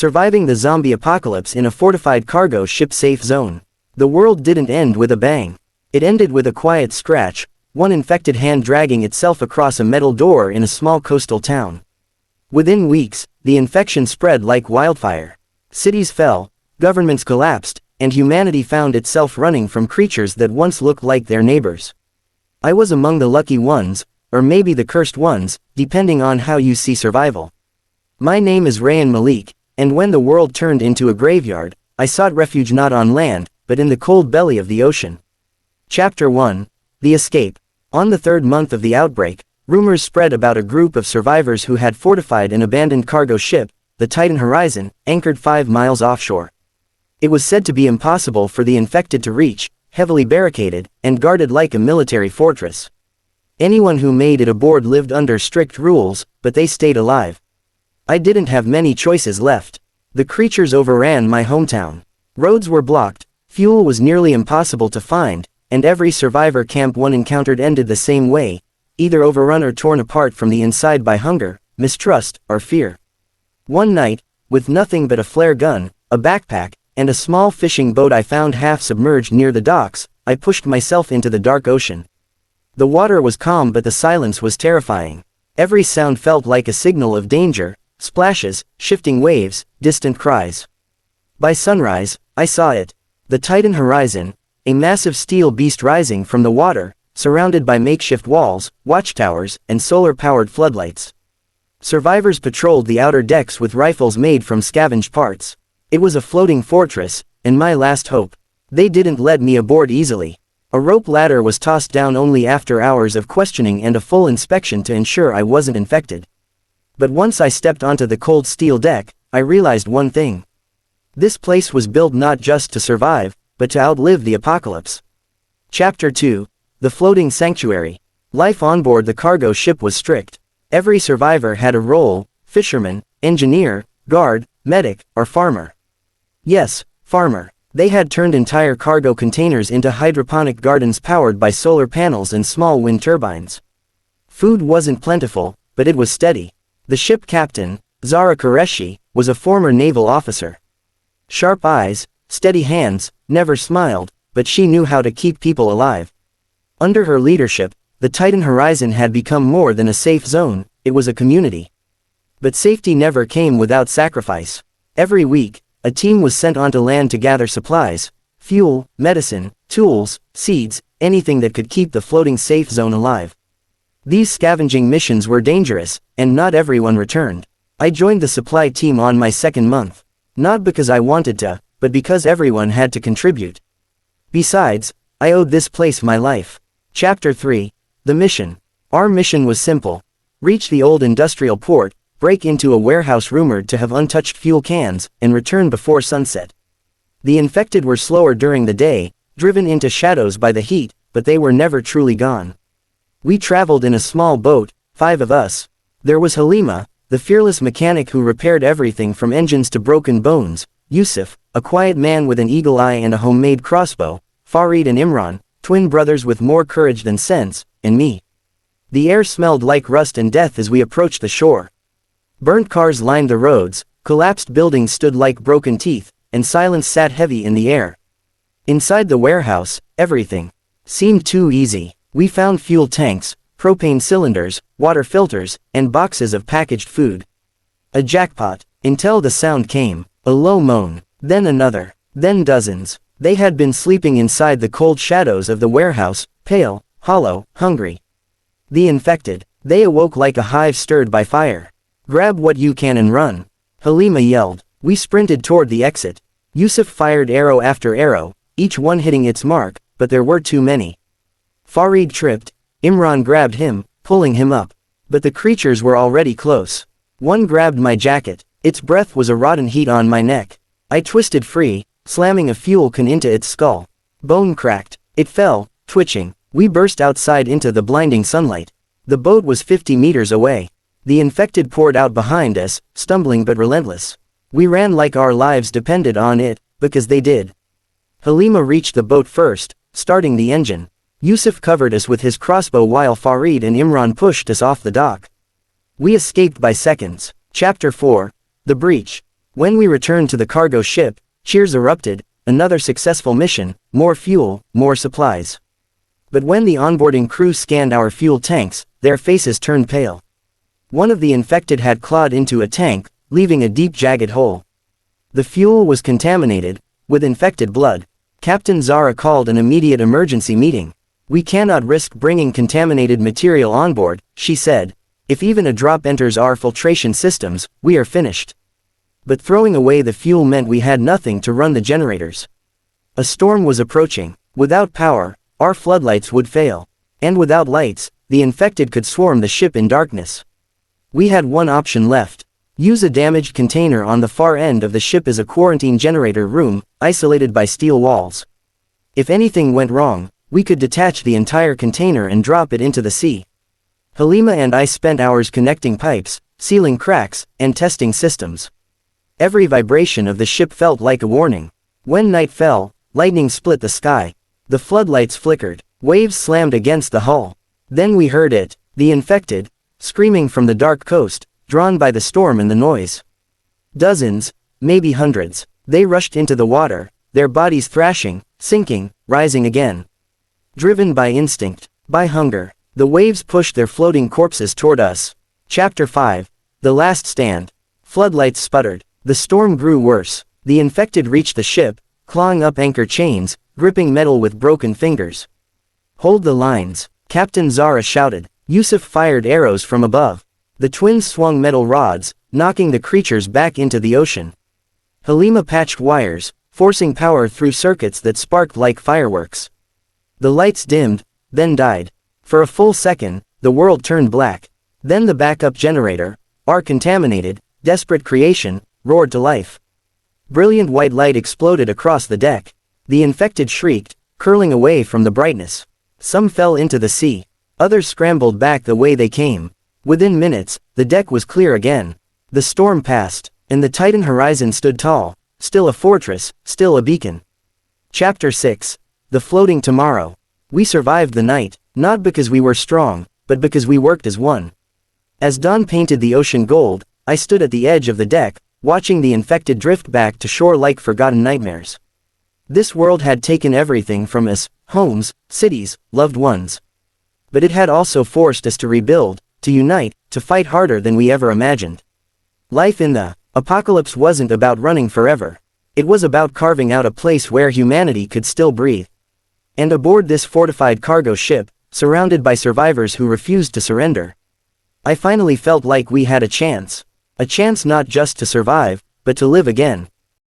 Surviving the zombie apocalypse in a fortified cargo ship safe zone. The world didn't end with a bang. It ended with a quiet scratch, one infected hand dragging itself across a metal door in a small coastal town. Within weeks, the infection spread like wildfire. Cities fell, governments collapsed, and humanity found itself running from creatures that once looked like their neighbors. I was among the lucky ones, or maybe the cursed ones, depending on how you see survival. My name is Rayyan Malik, and when the world turned into a graveyard, I sought refuge not on land, but in the cold belly of the ocean. Chapter 1. The Escape. On the third month of the outbreak, rumors spread about a group of survivors who had fortified an abandoned cargo ship, the Titan Horizon, anchored 5 miles offshore. It was said to be impossible for the infected to reach, heavily barricaded, and guarded like a military fortress. Anyone who made it aboard lived under strict rules, but they stayed alive. I didn't have many choices left. The creatures overran my hometown. Roads were blocked, fuel was nearly impossible to find, and every survivor camp one encountered ended the same way, either overrun or torn apart from the inside by hunger, mistrust, or fear. One night, with nothing but a flare gun, a backpack, and a small fishing boat I found half submerged near the docks, I pushed myself into the dark ocean. The water was calm but the silence was terrifying. Every sound felt like a signal of danger, splashes, shifting waves, distant cries. By sunrise, I saw it. The Titan Horizon, a massive steel beast rising from the water, surrounded by makeshift walls, watchtowers, and solar-powered floodlights. Survivors patrolled the outer decks with rifles made from scavenged parts. It was a floating fortress, and my last hope. They didn't let me aboard easily. A rope ladder was tossed down only after hours of questioning and a full inspection to ensure I wasn't infected. But once I stepped onto the cold steel deck, I realized one thing. This place was built not just to survive, but to outlive the apocalypse. Chapter 2. The Floating Sanctuary. Life on board the cargo ship was strict. Every survivor had a role: fisherman, engineer, guard, medic, or farmer. Yes, farmer. They had turned entire cargo containers into hydroponic gardens powered by solar panels and small wind turbines. Food wasn't plentiful, but it was steady. The ship captain, Zara Qureshi, was a former naval officer. Sharp eyes, steady hands, never smiled, but she knew how to keep people alive. Under her leadership, the Titan Horizon had become more than a safe zone, it was a community. But safety never came without sacrifice. Every week, a team was sent onto land to gather supplies, fuel, medicine, tools, seeds, anything that could keep the floating safe zone alive. These scavenging missions were dangerous, and not everyone returned. I joined the supply team on my second month. Not because I wanted to, but because everyone had to contribute. Besides, I owed this place my life. Chapter 3. The Mission. Our mission was simple. Reach the old industrial port, break into a warehouse rumored to have untouched fuel cans, and return before sunset. The infected were slower during the day, driven into shadows by the heat, but they were never truly gone. We traveled in a small boat, 5 of us. There was Halima, the fearless mechanic who repaired everything from engines to broken bones, Yusuf, a quiet man with an eagle eye and a homemade crossbow, Farid and Imran, twin brothers with more courage than sense, and me. The air smelled like rust and death as we approached the shore. Burnt cars lined the roads, collapsed buildings stood like broken teeth, and silence sat heavy in the air. Inside the warehouse, everything seemed too easy. We found fuel tanks, propane cylinders, water filters, and boxes of packaged food. A jackpot, until the sound came. A low moan, then another, then dozens. They had been sleeping inside the cold shadows of the warehouse, pale, hollow, hungry. The infected. They awoke like a hive stirred by fire. Grab what you can and run. Halima yelled. We sprinted toward the exit. Yusuf fired arrow after arrow, each one hitting its mark, but there were too many. Farid tripped. Imran grabbed him, pulling him up. But the creatures were already close. One grabbed my jacket. Its breath was a rotten heat on my neck. I twisted free, slamming a fuel can into its skull. Bone cracked. It fell, twitching. We burst outside into the blinding sunlight. The boat was 50 meters away. The infected poured out behind us, stumbling but relentless. We ran like our lives depended on it, because they did. Halima reached the boat first, starting the engine. Yusuf covered us with his crossbow while Farid and Imran pushed us off the dock. We escaped by seconds. Chapter 4. The Breach. When we returned to the cargo ship, cheers erupted, another successful mission, more fuel, more supplies. But when the onboarding crew scanned our fuel tanks, their faces turned pale. One of the infected had clawed into a tank, leaving a deep jagged hole. The fuel was contaminated, with infected blood. Captain Zara called an immediate emergency meeting. "We cannot risk bringing contaminated material on board," she said. "If even a drop enters our filtration systems, we are finished." But throwing away the fuel meant we had nothing to run the generators. A storm was approaching. Without power, our floodlights would fail. And without lights, the infected could swarm the ship in darkness. We had one option left. Use a damaged container on the far end of the ship as a quarantine generator room, isolated by steel walls. If anything went wrong, we could detach the entire container and drop it into the sea. Halima and I spent hours connecting pipes, sealing cracks, and testing systems. Every vibration of the ship felt like a warning. When night fell, lightning split the sky. The floodlights flickered. Waves slammed against the hull. Then we heard it, the infected, screaming from the dark coast, drawn by the storm and the noise. Dozens, maybe hundreds. They rushed into the water, their bodies thrashing, sinking, rising again. Driven by instinct, by hunger, the waves pushed their floating corpses toward us. Chapter 5. The Last Stand. Floodlights sputtered. The storm grew worse. The infected reached the ship, clawing up anchor chains, gripping metal with broken fingers. "Hold the lines," Captain Zara shouted. Yusuf fired arrows from above. The twins swung metal rods, knocking the creatures back into the ocean. Halima patched wires, forcing power through circuits that sparked like fireworks. The lights dimmed, then died. For a full second, the world turned black. Then the backup generator, our contaminated, desperate creation, roared to life. Brilliant white light exploded across the deck. The infected shrieked, curling away from the brightness. Some fell into the sea. Others scrambled back the way they came. Within minutes, the deck was clear again. The storm passed, and the Titan horizon stood tall, still a fortress, still a beacon. Chapter 6. The Floating Tomorrow. We survived the night, not because we were strong, but because we worked as one. As dawn painted the ocean gold, I stood at the edge of the deck, watching the infected drift back to shore like forgotten nightmares. This world had taken everything from us, homes, cities, loved ones. But it had also forced us to rebuild, to unite, to fight harder than we ever imagined. Life in the apocalypse wasn't about running forever. It was about carving out a place where humanity could still breathe. And aboard this fortified cargo ship, surrounded by survivors who refused to surrender, I finally felt like we had a chance. A chance not just to survive, but to live again.